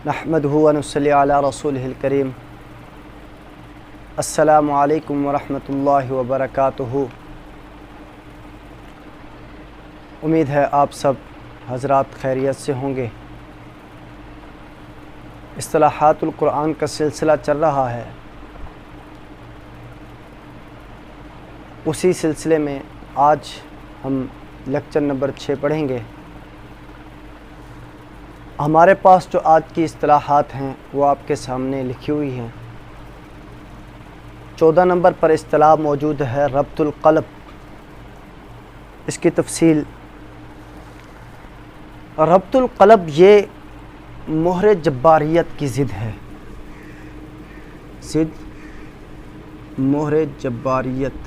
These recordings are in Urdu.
نحمدہ و نصلی علی رسولہ الکریم۔ السلام علیکم ورحمۃ اللہ وبرکاتہ۔ امید ہے آپ سب حضرات خیریت سے ہوں گے۔ اصطلاحات القرآن کا سلسلہ چل رہا ہے، اسی سلسلے میں آج ہم لیکچر نمبر 6 پڑھیں گے۔ ہمارے پاس جو آج کی اصطلاحات ہیں وہ آپ کے سامنے لکھی ہوئی ہیں۔ 14 نمبر پر اصطلاح موجود ہے ربط القلب۔ اس کی تفصیل: ربط القلب یہ مہر جباریت کی ضد ہے۔ ضد مہر جباریت،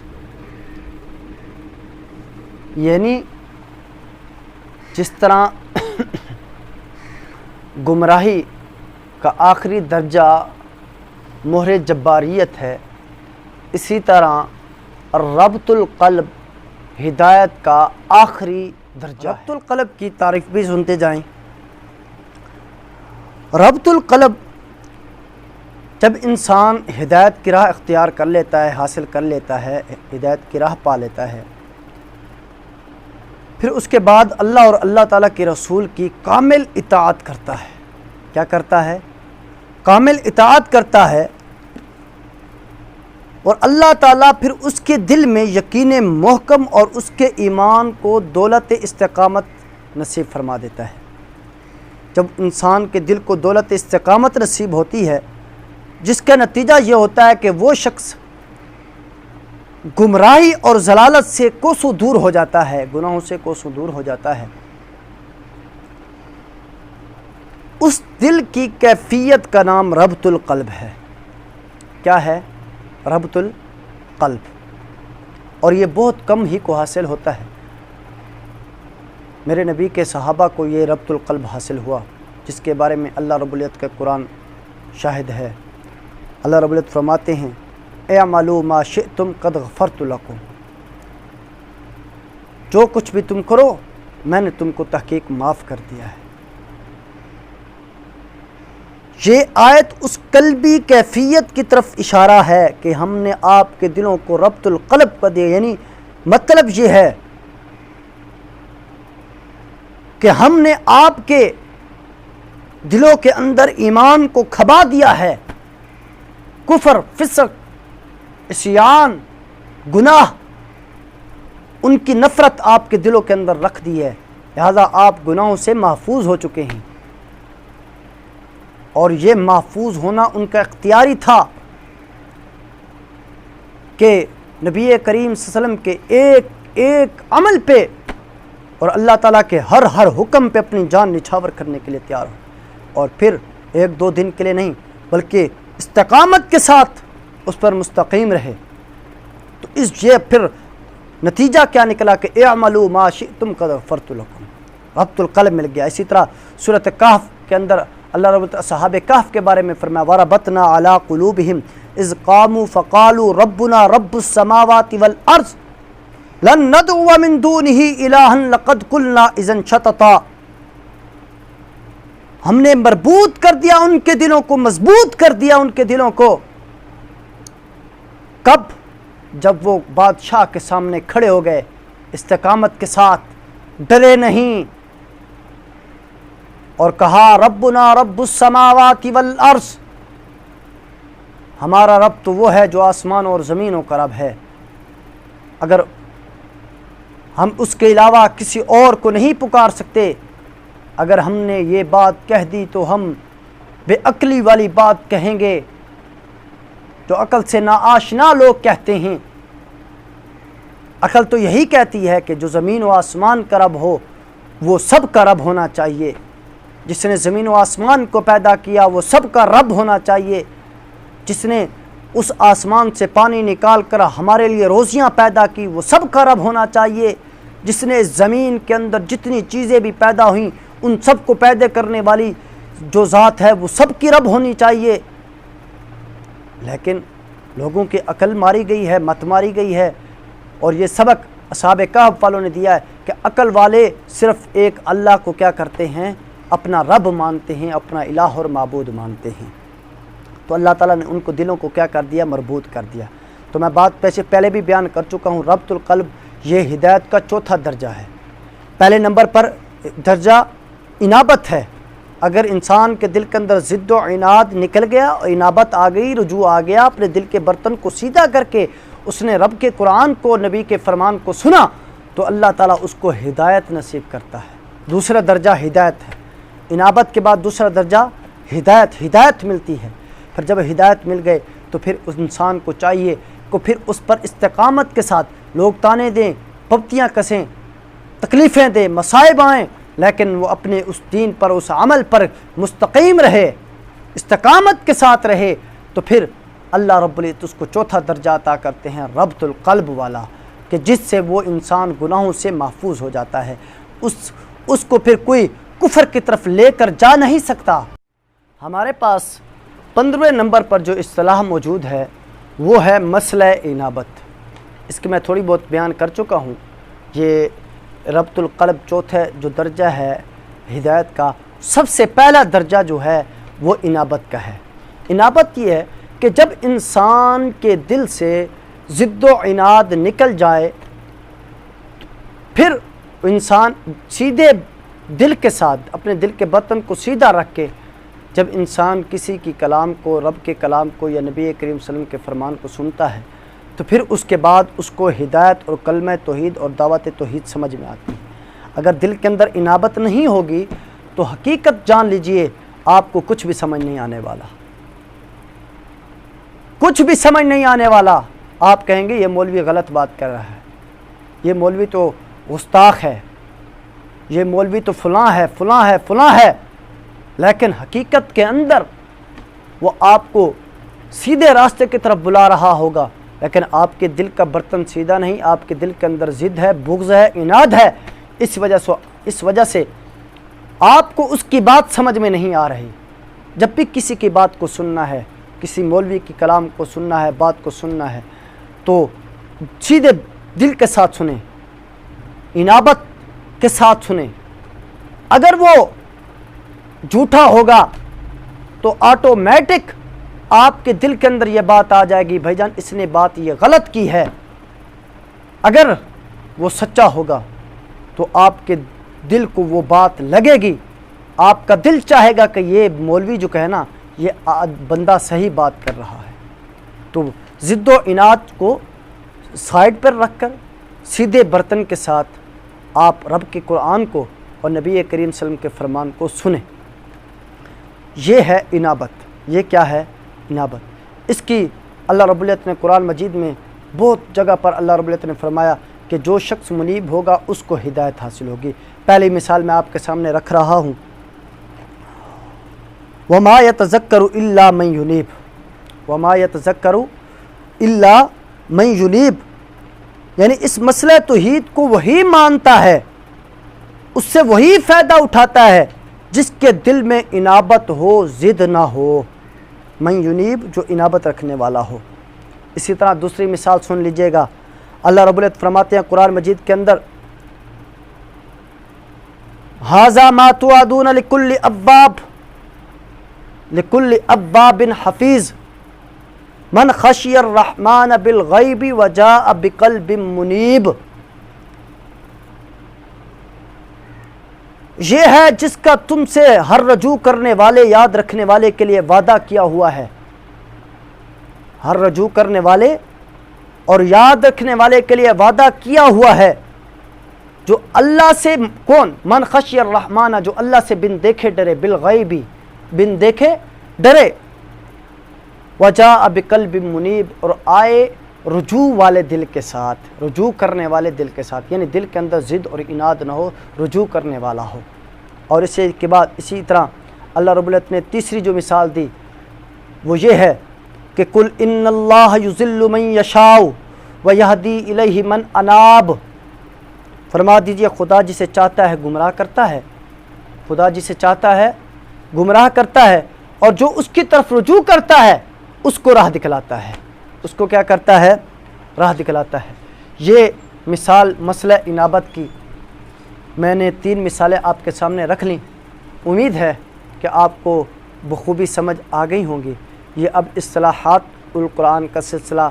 یعنی جس طرح گمراہی کا آخری درجہ مہر جباریت ہے، اسی طرح ربط القلب ہدایت کا آخری درجہ ہے۔ ربط القلب کی تعریف بھی سنتے جائیں۔ ربط القلب جب انسان ہدایت کی راہ اختیار کر لیتا ہے، حاصل کر لیتا ہے، ہدایت کی راہ پا لیتا ہے، پھر اس کے بعد اللہ اور اللہ تعالیٰ کے رسول کی کامل اطاعت کرتا ہے۔ کیا کرتا ہے؟ کامل اطاعت کرتا ہے، اور اللہ تعالیٰ پھر اس کے دل میں یقین محکم اور اس کے ایمان کو دولت استقامت نصیب فرما دیتا ہے۔ جب انسان کے دل کو دولت استقامت نصیب ہوتی ہے، جس کا نتیجہ یہ ہوتا ہے کہ وہ شخص گمراہی اور ضلالت سے کوسوں دور ہو جاتا ہے، گناہوں سے کوسوں دور ہو جاتا ہے، اس دل کی کیفیت کا نام ربط القلب ہے۔ کیا ہے؟ ربط القلب۔ اور یہ بہت کم ہی کو حاصل ہوتا ہے۔ میرے نبی کے صحابہ کو یہ ربط القلب حاصل ہوا، جس کے بارے میں اللہ رب العزت کا قرآن شاہد ہے۔ اللہ رب العزت فرماتے ہیں: اعملوا ما شئتم قد غفرت لکم، جو کچھ بھی تم کرو میں نے تم کو تحقیق معاف کر دیا ہے۔ یہ آیت اس قلبی کیفیت کی طرف اشارہ ہے کہ ہم نے آپ کے دلوں کو ربط القلب کر دیا، یعنی مطلب یہ ہے کہ ہم نے آپ کے دلوں کے اندر ایمان کو کھبا دیا ہے، کفر، فسق، عصیان، گناہ، ان کی نفرت آپ کے دلوں کے اندر رکھ دی ہے، لہذا آپ گناہوں سے محفوظ ہو چکے ہیں۔ اور یہ محفوظ ہونا ان کا اختیاری تھا کہ نبی کریم صلی اللہ علیہ وسلم کے ایک ایک عمل پہ اور اللہ تعالیٰ کے ہر حکم پہ اپنی جان نچھاور کرنے کے لیے تیار ہو، اور پھر 1-2 دن کے لیے نہیں بلکہ استقامت کے ساتھ اس پر مستقیم رہے۔ تو یہ پھر نتیجہ کیا نکلا کہ اعملوا ما شئتم قد غفرت لکم، ربط القلب مل گیا۔ اسی طرح سورۃ کہف کے اندر اللہ رب صحاب کہف کے بارے میں فرمایا: وَرَبَطْنَا عَلَىٰ قُلُوبِهِمْ اِذْ قَامُوا فَقَالُوا رَبُّنَا رَبُّ السَّمَاوَاتِ وَالْأَرْضِ لَن نَّدْعُوَ مِن دُونِهِ إِلَٰهًا لَقَدْ قُلْنَا إِذًا شَطَطًا۔ ہم نے مربوط کر دیا ان کے دلوں کو، مضبوط کر دیا ان کے دلوں کو۔ کب؟ جب وہ بادشاہ کے سامنے کھڑے ہو گئے، استقامت کے ساتھ، ڈرے نہیں، اور کہا: ربنا رب السماوات والارض، ہمارا رب تو وہ ہے جو آسمان اور زمینوں کا رب ہے، اگر ہم اس کے علاوہ کسی اور کو نہیں پکار سکتے، اگر ہم نے یہ بات کہہ دی تو ہم بے عقلی والی بات کہیں گے جو عقل سے ناآشنا لوگ کہتے ہیں۔ عقل تو یہی کہتی ہے کہ جو زمین و آسمان کا رب ہو وہ سب کا رب ہونا چاہیے، جس نے زمین و آسمان کو پیدا کیا وہ سب کا رب ہونا چاہیے، جس نے اس آسمان سے پانی نکال کر ہمارے لیے روزیاں پیدا کی وہ سب کا رب ہونا چاہیے، جس نے زمین کے اندر جتنی چیزیں بھی پیدا ہوئیں ان سب کو پیدا کرنے والی جو ذات ہے وہ سب کی رب ہونی چاہیے۔ لیکن لوگوں کی عقل ماری گئی ہے، مت ماری گئی ہے، اور یہ سبق اصحاب کہف والوں نے دیا ہے کہ عقل والے صرف ایک اللہ کو کیا کرتے ہیں؟ اپنا رب مانتے ہیں، اپنا الہ اور معبود مانتے ہیں، تو اللہ تعالیٰ نے ان کو دلوں کو کیا کر دیا؟ مربوط کر دیا۔ تو میں بات پہلے بھی بیان کر چکا ہوں، ربط القلب یہ ہدایت کا چوتھا درجہ ہے۔ پہلے نمبر پر درجہ انابت ہے۔ اگر انسان کے دل کے اندر ضد و عناد نکل گیا، انابت آ گئی، رجوع آ گیا، اپنے دل کے برتن کو سیدھا کر کے اس نے رب کے قرآن کو، نبی کے فرمان کو سنا، تو اللہ تعالیٰ اس کو ہدایت نصیب کرتا ہے۔ دوسرا درجہ ہدایت ہے۔ انابت کے بعد دوسرا درجہ ہدایت ملتی ہے۔ پھر جب ہدایت مل گئے تو پھر اس انسان کو چاہیے کہ پھر اس پر استقامت کے ساتھ، لوگ تانے دیں، پبتیاں کسیں، تکلیفیں دیں، مصائب آئیں، لیکن وہ اپنے اس دین پر، اس عمل پر مستقیم رہے، استقامت کے ساتھ رہے، تو پھر اللہ رب العزت اس کو چوتھا درجہ عطا کرتے ہیں، ربط القلب والا، کہ جس سے وہ انسان گناہوں سے محفوظ ہو جاتا ہے، اس کو پھر کوئی کفر کی طرف لے کر جا نہیں سکتا۔ ہمارے پاس 15ویں نمبر پر جو اصطلاح موجود ہے وہ ہے مسئلہ انابت۔ اس کی میں تھوڑی بہت بیان کر چکا ہوں۔ یہ ربط القلب چوتھے جو درجہ ہے ہدایت کا، سب سے پہلا درجہ جو ہے وہ انابت کا ہے۔ انابت یہ ہے کہ جب انسان کے دل سے ضد و عناد نکل جائے، پھر انسان سیدھے دل کے ساتھ، اپنے دل کے برتن کو سیدھا رکھ کے، جب انسان کسی کی کلام کو، رب کے کلام کو یا نبی کریم صلی اللہ علیہ وسلم کے فرمان کو سنتا ہے، تو پھر اس کے بعد اس کو ہدایت اور کلمہ توحید اور دعوت توحید سمجھ میں آتی ہے۔ اگر دل کے اندر انابت نہیں ہوگی تو حقیقت جان لیجئے آپ کو کچھ بھی سمجھ نہیں آنے والا، کچھ بھی سمجھ نہیں آنے والا۔ آپ کہیں گے یہ مولوی غلط بات کر رہا ہے، یہ مولوی تو گستاخ ہے، یہ مولوی تو فلاں ہے، فلاں ہے، فلاں ہے، لیکن حقیقت کے اندر وہ آپ کو سیدھے راستے کی طرف بلا رہا ہوگا، لیکن آپ کے دل کا برتن سیدھا نہیں، آپ کے دل کے اندر ضد ہے، بغض ہے، عناد ہے۔ اس وجہ سے آپ کو اس کی بات سمجھ میں نہیں آ رہی۔ جب بھی کسی کی بات کو سننا ہے، کسی مولوی کی کلام کو سننا ہے، بات کو سننا ہے، تو سیدھے دل کے ساتھ سنیں، انابت کے ساتھ سنیں۔ اگر وہ جھوٹا ہوگا تو آٹومیٹک آپ کے دل کے اندر یہ بات آ جائے گی، بھائی جان اس نے بات یہ غلط کی ہے۔ اگر وہ سچا ہوگا تو آپ کے دل کو وہ بات لگے گی، آپ کا دل چاہے گا کہ یہ مولوی جو کہے نا، یہ بندہ صحیح بات کر رہا ہے۔ تو ضد و عناد کو سائڈ پر رکھ کر سیدھے برتن کے ساتھ آپ رب کے قرآن کو اور نبی کریم صلی اللہ علیہ وسلم کے فرمان کو سنیں۔ یہ ہے انابت۔ یہ کیا ہے؟ انابت۔ اس کی اللہ رب العزت نے قرآن مجید میں بہت جگہ پر اللہ رب العزت نے فرمایا کہ جو شخص منیب ہوگا اس کو ہدایت حاصل ہوگی۔ پہلی مثال میں آپ کے سامنے رکھ رہا ہوں، وَمَا يَتَذَكَّرُ إِلَّا مَن يُنِيبُ، وَمَا يَتَذَكَّرُ إِلَّا مَن يُنِيبُ، یعنی اس مسئلہ توحید کو وہی مانتا ہے، اس سے وہی فائدہ اٹھاتا ہے جس کے دل میں انابت ہو، ضد نہ ہو۔ من ینیب، جو انابت رکھنے والا ہو۔ اسی طرح دوسری مثال سن لیجئے گا، اللہ رب العزت فرماتے ہیں قرآن مجید کے اندر، ھذا ما توعدون لکل اواب حفیظ من خشی الرحمن بالغیب وجاء بقلب منیب۔ یہ ہے جس کا تم سے ہر رجوع کرنے والے، یاد رکھنے والے کے لیے وعدہ کیا ہوا ہے۔ ہر رجوع کرنے والے اور یاد رکھنے والے کے لیے وعدہ کیا ہوا ہے، جو اللہ سے، کون؟ من خشی الرحمن، جو اللہ سے بن دیکھے ڈرے، بالغیبی، بن دیکھے ڈرے، وجاء بقلب منیب، اور آئے رجوع والے دل کے ساتھ، رجوع کرنے والے دل کے ساتھ، یعنی دل کے اندر ضد اور اناد نہ ہو، رجوع کرنے والا ہو۔ اور اسی کے بعد اسی طرح اللہ رب العزت نے تیسری جو مثال دی وہ یہ ہے کہ قل ان اللہ یضل من یشاء ویہدی الیہ من اناب، فرما دیجئے خدا جسے چاہتا ہے گمراہ کرتا ہے، خدا جسے چاہتا ہے گمراہ کرتا ہے، اور جو اس کی طرف رجوع کرتا ہے اس کو راہ دکھلاتا ہے، اس کو کیا کرتا ہے؟ راہ دکھلاتا ہے۔ یہ مثال مسئلہ انابت کی میں نے 3 مثالیں آپ کے سامنے رکھ لیں۔ امید ہے کہ آپ کو بخوبی سمجھ آ گئی ہوں گی۔ یہ اب اصطلاحات القرآن کا سلسلہ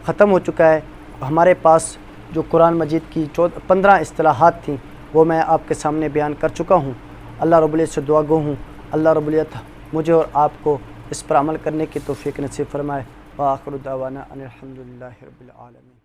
ختم ہو چکا ہے۔ ہمارے پاس جو قرآن مجید کی 15 اصطلاحات تھیں وہ میں آپ کے سامنے بیان کر چکا ہوں۔ اللہ رب العزت سے دعا گو ہوں اللہ رب العزت مجھے اور آپ کو اس پر عمل کرنے کی توفیق نصیب فرمائے۔ وآخر دعوانا ان الحمد للہ رب العالمین۔